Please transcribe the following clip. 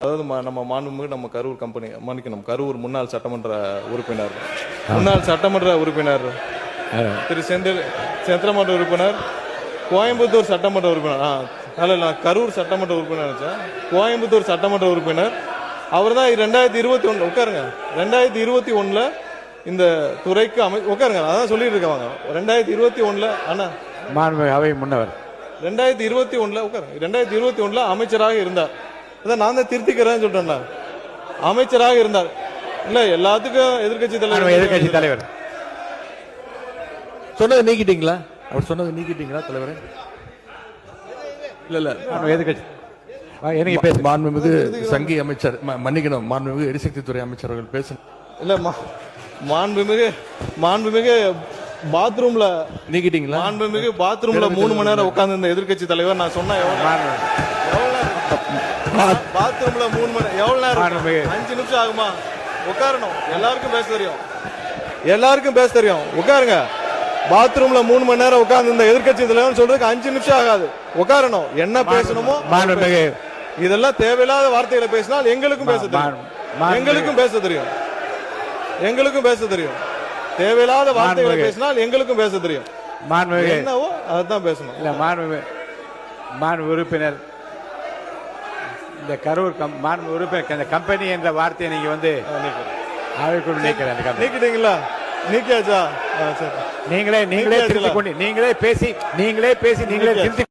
அதாவது நம்ம மாண்புமிகு நம்ம கரூர் கம்பெனி மன்னிக்கணும் கரூர் முன்னாள் சட்டமன்ற உறுப்பினர் திரு சந்திரமன்ற உறுப்பினர் கோயம்புத்தூர் சட்டமன்ற உறுப்பினர் இல்ல கரூர் சட்டமன்ற உறுப்பினர் நினைச்சேன் கோயம்புத்தூர் சட்டமன்ற உறுப்பினர் அவர் தான் 2021 உட்காருங்க 2021 இந்த துறைக்கு உட்காருங்க அதான் சொல்லிட்டு இருக்காங்க 2021 அண்ணா மாண்புமிகு அவை முன்னவர் 2021 உட்காருங்க 2021 அமைச்சராக இருந்தார் அதான் நான் தான் திருத்திக்கிறேன்னு சொல்றேன்ல அமைச்சராக இருந்தார் இல்ல எல்லாத்துக்கும் எதிர்கட்சி தலைவர் சொன்னதை நீக்கிட்டீங்களா அவர் சொன்னதை நீக்கிட்டீங்களா தலைவரே இல்ல எதிர்கட்சி மாண்புமிகு சங்கி அமைச்சர் மன்னிக்கணும் மாண்புமிகு எரிசக்தி துறை அமைச்சர் அவர்கள் பேசணும் இல்ல மாண்புமிகு பாத்ரூம்ல நீக்கிட்டீங்களா மாண்புமிகு பாத்ரூம்ல 3 மணி நேரம் உட்கார்ந்து இந்த எதிர்கட்சி தலைவர் நான் சொன்னா பாத்ரூம்ல 3 மணி எவ்வளவு நேரம் 5 நிமிஷம் ஆகுமா உட்காரணும் எல்லாருக்கும் பேச தெரியும் உட்காருங்க பாத்ரூம்ல 3 மணி நேரம் உட்கார்ந்து இந்த எதிர்கட்சி தலைவர் சொல்றதுக்கு 5 நிமிஷம் ஆகாது உட்காரணும் என்ன பேசணுமோ இதெல்லாம் தேவையில்லாத வார்த்தைகளை பேசினால் எங்களுக்கும் பேச தெரியும் தேவையில்லாத வார்த்தைகளை பேசினால் எங்களுக்கும் பேச தெரியும் என்னவோ அதான் பேசணும் இல்ல மாண்பு உறுப்பினர் இந்த கரூர் மாண்பு உறுப்பினர் இந்த கம்பெனி என்ற வார்த்தையை நீங்க வந்து அவைக்குள் நீக்கிட்டீங்களா நீக்கியாச்சா நீங்களே பேசி நீங்களே திருத்தி